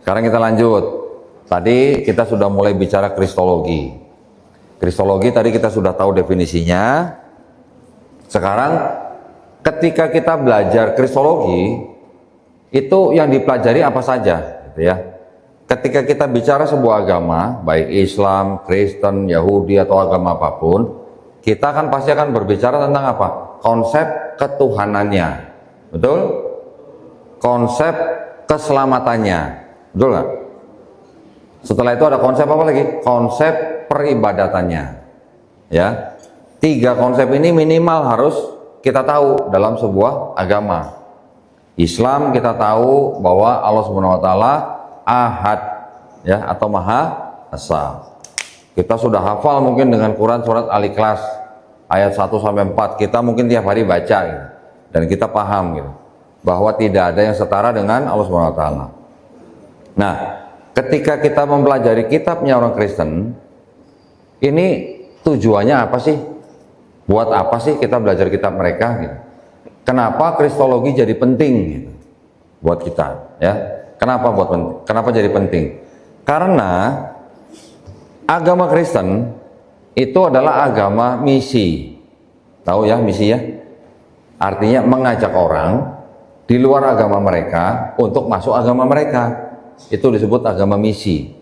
Sekarang kita lanjut. Tadi kita sudah mulai bicara kristologi. Kristologi tadi kita sudah tahu definisinya. Sekarang ketika kita belajar kristologi, itu yang dipelajari apa saja, gitu ya. Ketika kita bicara sebuah agama, baik Islam, Kristen, Yahudi atau agama apapun, kita kan pasti akan berbicara tentang apa? Konsep ketuhanannya, betul? Konsep keselamatannya, betul nggak? Setelah itu ada konsep apa lagi? Konsep peribadatannya, ya. 3 konsep ini minimal harus kita tahu dalam sebuah agama. Islam kita tahu bahwa Allah Subhanahu Wa Taala Ahad, ya, atau Maha Esa. Kita sudah hafal mungkin dengan Quran surat Al-Ikhlas ayat 1 sampai 4. Kita mungkin tiap hari baca gitu, dan kita paham gitu, bahwa tidak ada yang setara dengan Allah Subhanahu Wa Taala. Nah, ketika kita mempelajari kitabnya orang Kristen, ini tujuannya apa sih? Buat apa sih kita belajar kitab mereka gitu? Kenapa kristologi jadi penting gitu buat kita, ya? Kenapa jadi penting? Karena agama Kristen itu adalah agama misi. Tahu ya misi ya? Artinya mengajak orang di luar agama mereka untuk masuk agama mereka. Itu disebut agama misi.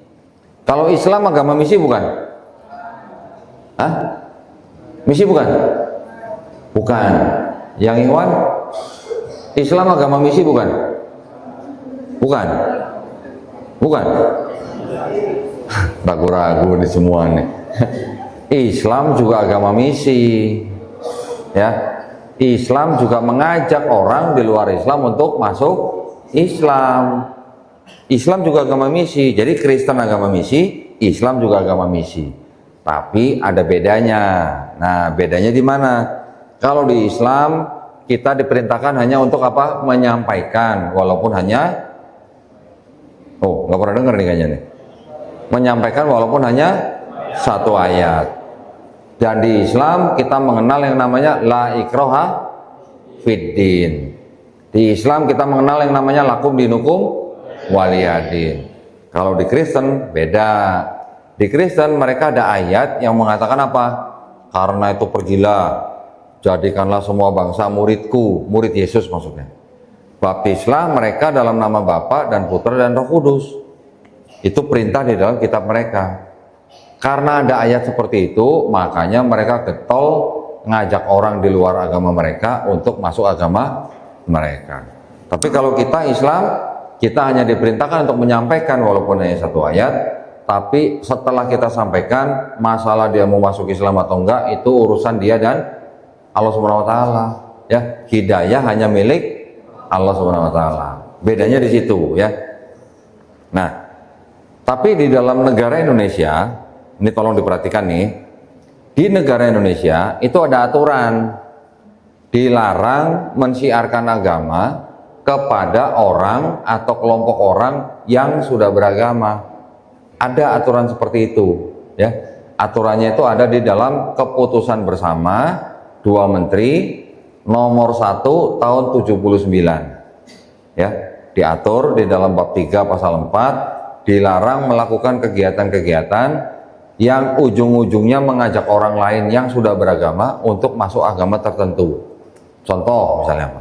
Kalau Islam agama misi bukan? Hah? Misi bukan? Bukan. Yang Iwan, Islam agama misi bukan? Bukan? Bukan? Ragu-ragu di semua nih. Islam juga agama misi, ya. Islam juga mengajak orang di luar Islam untuk masuk Islam. Islam juga agama misi. Jadi Kristen agama misi, Islam juga agama misi. Tapi ada bedanya. Nah, bedanya di mana? Kalau di Islam kita diperintahkan hanya untuk apa? Menyampaikan, walaupun hanya nggak pernah dengar nih kayaknya nih. Menyampaikan walaupun hanya 1 ayat. Dan di Islam kita mengenal yang namanya la ikraha fiddin. Di Islam kita mengenal yang namanya lakum dinukum waliyadin. Kalau di Kristen beda. Di Kristen mereka ada ayat yang mengatakan apa? Karena itu pergilah, jadikanlah semua bangsa muridku, murid Yesus maksudnya. Baptislah mereka dalam nama Bapa dan Putra dan Roh Kudus. Itu perintah di dalam kitab mereka. Karena ada ayat seperti itu, makanya mereka getol ngajak orang di luar agama mereka untuk masuk agama mereka. Tapi kalau kita Islam, kita hanya diperintahkan untuk menyampaikan walaupun hanya 1 ayat. Tapi setelah kita sampaikan, masalah dia mau masuk Islam atau enggak itu urusan dia dan Allah Subhanahu Wa Taala. Ya, hidayah hanya milik Allah Subhanahu Wa Taala. Bedanya di situ, ya. Nah, tapi di dalam negara Indonesia, ini tolong diperhatikan nih, di negara Indonesia itu ada aturan dilarang mensiarkan agama kepada orang atau kelompok orang yang sudah beragama. Ada aturan seperti itu, ya. Aturannya itu ada di dalam keputusan bersama 2 menteri nomor 1 tahun 79, ya. Diatur di dalam bab 3 pasal 4, dilarang melakukan kegiatan-kegiatan yang ujung-ujungnya mengajak orang lain yang sudah beragama untuk masuk agama tertentu. Contoh misalnya apa?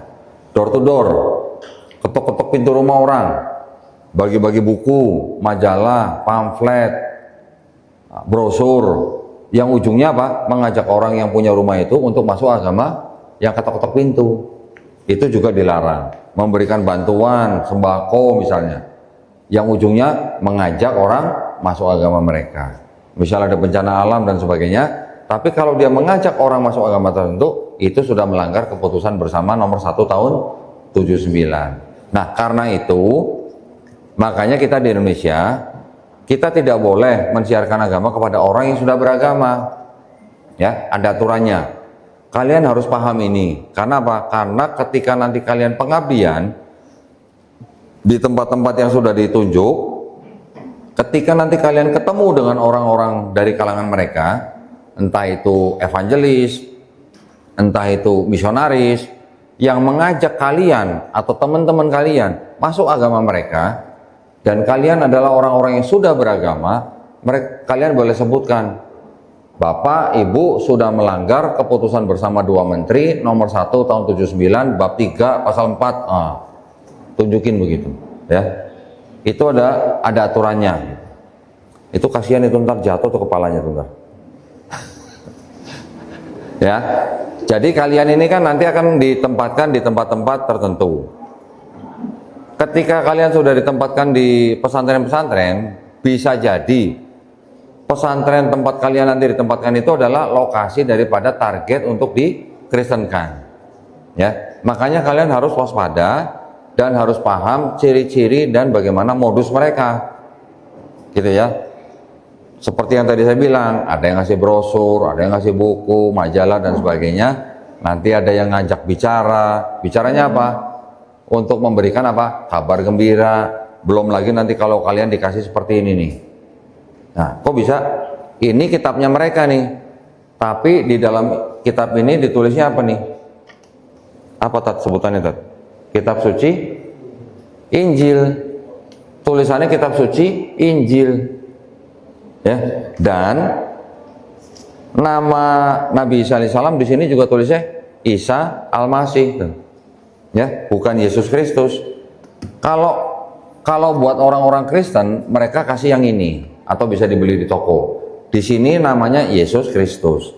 Door to door, ketuk-ketuk pintu rumah orang, bagi-bagi buku, majalah, pamflet, brosur, yang ujungnya apa? Mengajak orang yang punya rumah itu untuk masuk agama yang ketok-ketok pintu. Itu juga dilarang. Memberikan bantuan, sembako misalnya, yang ujungnya mengajak orang masuk agama mereka. Misalnya ada bencana alam dan sebagainya, tapi kalau dia mengajak orang masuk agama tertentu, itu sudah melanggar keputusan bersama nomor 1 tahun 79. Nah, karena itu makanya kita di Indonesia, kita tidak boleh mensiarkan agama kepada orang yang sudah beragama. Ya, ada aturannya. Kalian harus paham ini. Karena apa? Karena ketika nanti kalian pengabdian di tempat-tempat yang sudah ditunjuk, ketika nanti kalian ketemu dengan orang-orang dari kalangan mereka, entah itu evangelis, entah itu misionaris, yang mengajak kalian atau teman-teman kalian masuk agama mereka, dan kalian adalah orang-orang yang sudah beragama, kalian boleh sebutkan, Bapak, Ibu sudah melanggar keputusan bersama dua menteri nomor 1 tahun 79 bab 3 pasal 4. Tunjukin begitu, ya. Itu ada aturannya. Itu kasihan itu, ntar jatuh tuh kepalanya tuh ntar. Ya. Jadi kalian ini kan nanti akan ditempatkan di tempat-tempat tertentu. Ketika kalian sudah ditempatkan di pesantren-pesantren, bisa jadi pesantren tempat kalian nanti ditempatkan itu adalah lokasi daripada target untuk dikristenkan. Ya, makanya kalian harus waspada dan harus paham ciri-ciri dan bagaimana modus mereka. Gitu ya. Seperti yang tadi saya bilang, ada yang ngasih brosur, ada yang ngasih buku, majalah dan sebagainya. Nanti ada yang ngajak bicara. Bicaranya apa? Untuk memberikan apa? Kabar gembira. Belum lagi nanti kalau kalian dikasih seperti ini nih. Nah, kok bisa? Ini kitabnya mereka nih. Tapi di dalam kitab ini ditulisnya apa nih? Apa sebutannya Tat? Kitab suci Injil. Tulisannya kitab suci Injil. Ya, dan nama Nabi Isa alaihissalam di sini juga tulisnya Isa Al-Masih. Ya, bukan Yesus Kristus. Kalau buat orang-orang Kristen, mereka kasih yang ini. Atau bisa dibeli di toko. Di sini namanya Yesus Kristus.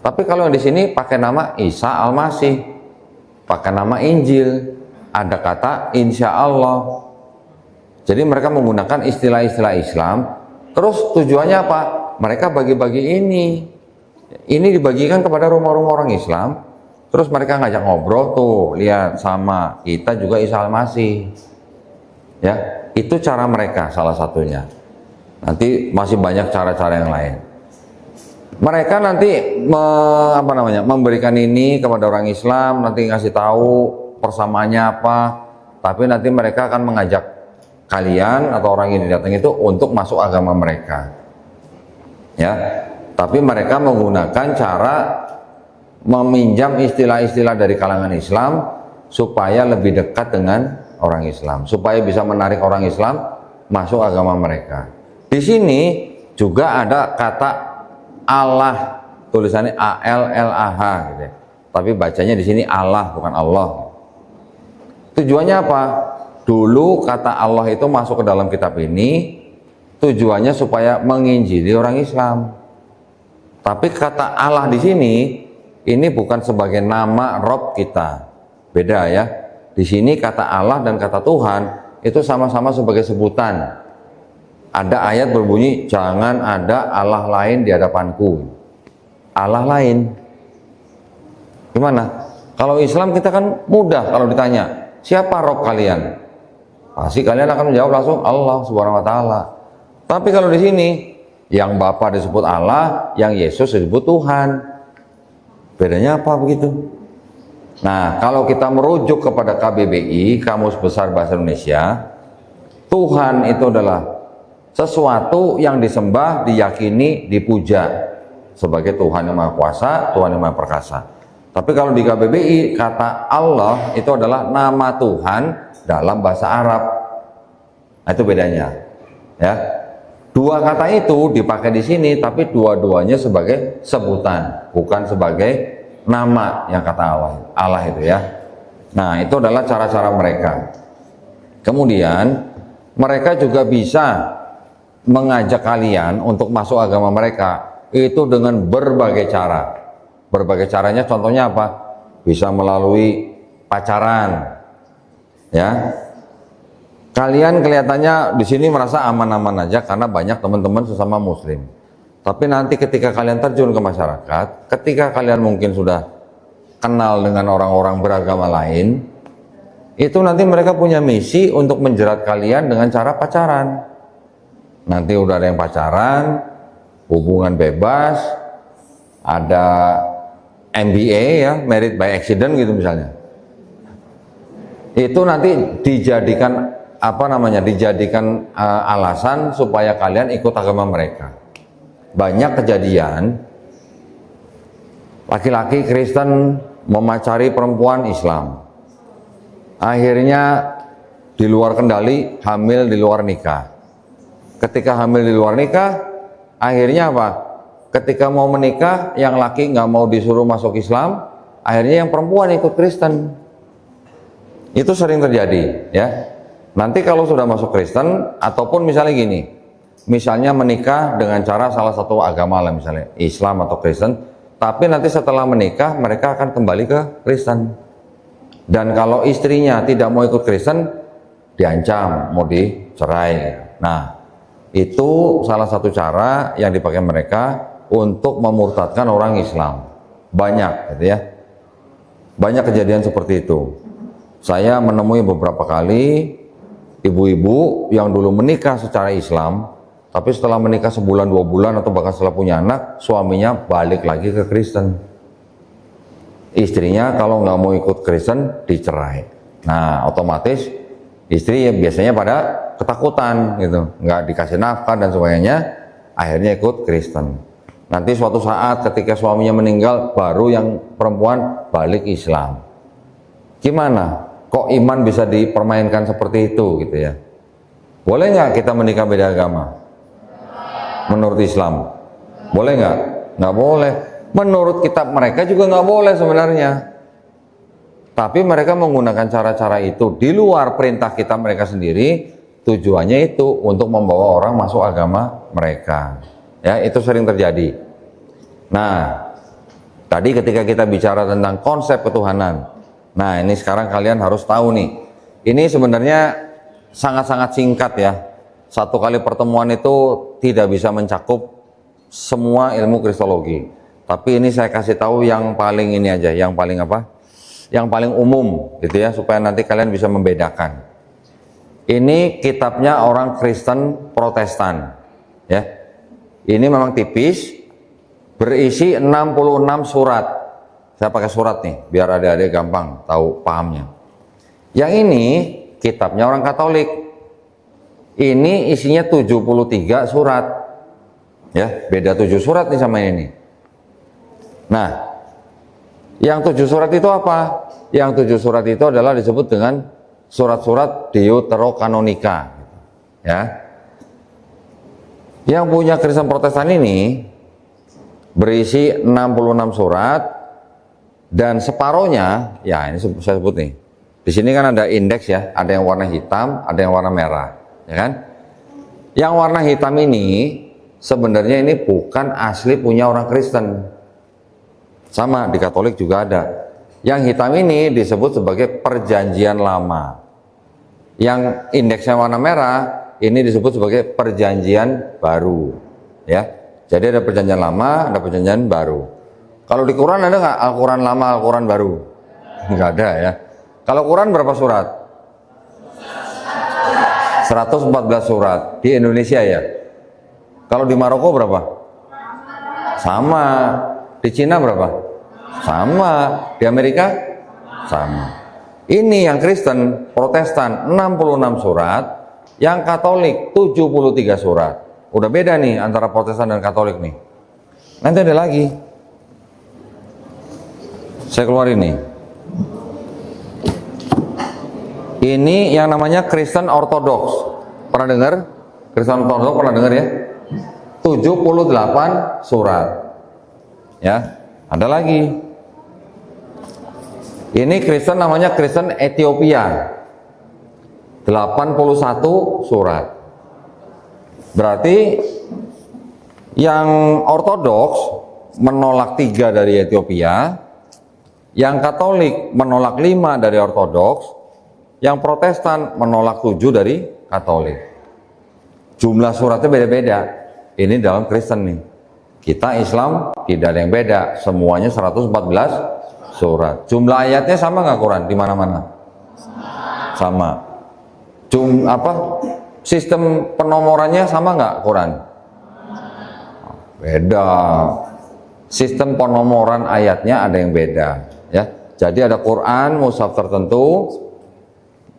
Tapi kalau di sini pakai nama Isa Al-Masih, pakai nama Injil, ada kata Insya Allah. Jadi mereka menggunakan istilah-istilah Islam. Terus tujuannya apa? Mereka bagi-bagi ini. Ini dibagikan kepada rumah-rumah orang Islam. Terus mereka ngajak ngobrol tuh, lihat sama kita juga Isa Al-Masih. Ya, itu cara mereka salah satunya. Nanti masih banyak cara-cara yang lain. Mereka nanti memberikan ini kepada orang Islam, nanti ngasih tahu persamaannya apa. Tapi nanti mereka akan mengajak kalian atau orang yang datang itu untuk masuk agama mereka. Ya, tapi mereka menggunakan cara meminjam istilah-istilah dari kalangan Islam supaya lebih dekat dengan orang Islam, supaya bisa menarik orang Islam masuk agama mereka. Di sini juga ada kata Allah, tulisannya A-L-L-A-H gitu ya. Tapi bacanya di sini Allah, bukan Allah. Tujuannya apa? Dulu kata Allah itu masuk ke dalam kitab ini, tujuannya supaya menginjili orang Islam. Tapi kata Allah di sini, ini bukan sebagai nama Rob kita. Beda ya. Di sini kata Allah dan kata Tuhan itu sama-sama sebagai sebutan. Ada ayat berbunyi, jangan ada Allah lain di hadapanku. Allah lain. Gimana? Kalau Islam kita kan mudah kalau ditanya, siapa Rob kalian? Pasti kalian akan menjawab langsung Allah Subhanahu wa taala. Tapi kalau di sini yang Bapa disebut Allah, yang Yesus disebut Tuhan. Bedanya apa begitu? Nah, kalau kita merujuk kepada KBBI, Kamus Besar Bahasa Indonesia, Tuhan itu adalah sesuatu yang disembah, diyakini, dipuja sebagai Tuhan yang Maha Kuasa, Tuhan yang Maha Perkasa. Tapi kalau di KBBI kata Allah itu adalah nama Tuhan dalam bahasa Arab. Nah, itu bedanya. Ya. Dua kata itu dipakai di sini, tapi dua-duanya sebagai sebutan, bukan sebagai nama yang kata Allah itu ya. Nah, itu adalah cara-cara mereka. Kemudian mereka juga bisa mengajak kalian untuk masuk agama mereka itu dengan berbagai cara. Berbagai caranya contohnya apa? Bisa melalui pacaran. Ya. Kalian kelihatannya di sini merasa aman-aman aja karena banyak teman-teman sesama muslim. Tapi nanti ketika kalian terjun ke masyarakat, ketika kalian mungkin sudah kenal dengan orang-orang beragama lain, itu nanti mereka punya misi untuk menjerat kalian dengan cara pacaran. Nanti udah ada yang pacaran, hubungan bebas, ada MBA ya, married by accident gitu misalnya. Itu nanti dijadikan dijadikan alasan supaya kalian ikut agama mereka. Banyak kejadian laki-laki Kristen memacari perempuan Islam. Akhirnya di luar kendali, hamil di luar nikah. Ketika hamil di luar nikah, akhirnya apa? Ketika mau menikah, yang laki nggak mau disuruh masuk Islam, akhirnya yang perempuan ikut Kristen. Itu sering terjadi, ya. Nanti kalau sudah masuk Kristen, ataupun misalnya gini, misalnya menikah dengan cara salah satu agama lah, misalnya Islam atau Kristen, tapi nanti setelah menikah mereka akan kembali ke Kristen. Dan kalau istrinya tidak mau ikut Kristen, diancam mau dicerai. Nah, itu salah satu cara yang dipakai mereka untuk memurtadkan orang Islam. Banyak, gitu ya. Banyak kejadian seperti itu. Saya menemui beberapa kali ibu-ibu yang dulu menikah secara Islam, tapi setelah menikah sebulan, 2 bulan, atau bahkan setelah punya anak, suaminya balik lagi ke Kristen. Istrinya kalau nggak mau ikut Kristen, dicerai. Nah, otomatis istri ya biasanya pada ketakutan gitu, nggak dikasih nafkah dan sebagainya, akhirnya ikut Kristen. Nanti suatu saat ketika suaminya meninggal, baru yang perempuan balik Islam. Gimana? Kok iman bisa dipermainkan seperti itu gitu ya? Boleh nggak kita menikah beda agama? Menurut Islam, boleh nggak? Nggak boleh. Menurut kitab mereka juga nggak boleh sebenarnya. Tapi mereka menggunakan cara-cara itu di luar perintah kitab mereka sendiri. Tujuannya itu untuk membawa orang masuk agama mereka. Ya, itu sering terjadi. Nah, tadi ketika kita bicara tentang konsep ketuhanan, nah ini sekarang kalian harus tahu nih. Ini sebenarnya sangat-sangat singkat ya. Satu kali pertemuan itu tidak bisa mencakup semua ilmu kristologi. Tapi ini saya kasih tahu yang paling ini aja, yang paling apa? Yang paling umum gitu ya, supaya nanti kalian bisa membedakan. Ini kitabnya orang Kristen Protestan ya. Ini memang tipis, berisi 66 surat. Saya pakai surat nih biar adik-adik gampang tahu pahamnya. Yang ini kitabnya orang Katolik. Ini isinya 73 surat. Ya, beda 7 surat nih sama ini. Nah, yang 7 surat itu apa? Yang 7 surat itu adalah disebut dengan surat-surat Deuterokanonika. Ya. Yang punya Kristen Protestan ini berisi 66 surat dan separohnya, ya ini saya sebut nih. Di sini kan ada indeks ya, ada yang warna hitam, ada yang warna merah, ya kan? Yang warna hitam ini sebenarnya ini bukan asli punya orang Kristen. Sama di Katolik juga ada. Yang hitam ini disebut sebagai perjanjian lama. Yang indeksnya warna merah ini disebut sebagai perjanjian baru. Ya, jadi ada perjanjian lama, ada perjanjian baru. Kalau di Quran ada nggak Al-Quran lama, Al-Quran baru? Nggak ada ya. Kalau Quran berapa surat? 114 surat di Indonesia ya. Kalau di Maroko berapa? Sama. Di Cina berapa? Sama. Di Amerika? Sama. Ini yang Kristen Protestan 66 surat, yang Katolik 73 surat. Udah beda nih antara Protestan dan Katolik nih. Nanti ada lagi. Saya keluar ini. Ini yang namanya Kristen Ortodoks. Pernah dengar? Kristen Ortodoks pernah dengar ya? 78 surat. Ya, ada lagi. Ini Kristen namanya Kristen Ethiopia. 81 surat. Berarti yang Ortodoks menolak 3 dari Ethiopia, yang Katolik menolak 5 dari Ortodoks, yang Protestan menolak 7 dari Katolik. Jumlah suratnya beda-beda. Ini dalam Kristen nih. Kita Islam tidak ada yang beda, semuanya 114 surat. Jumlah ayatnya sama nggak Quran di mana-mana? Sama. Sistem penomorannya sama nggak Quran? Beda. Sistem penomoran ayatnya ada yang beda, ya. Jadi ada Quran mushaf tertentu,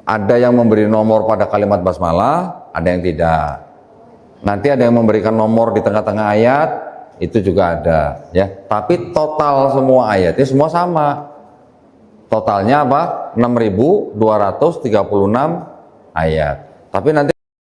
ada yang memberi nomor pada kalimat basmalah, ada yang tidak. Nanti ada yang memberikan nomor di tengah-tengah ayat, itu juga ada, ya. Tapi total semua ayatnya semua sama. Totalnya apa? 6.236 ayat. Tapi nanti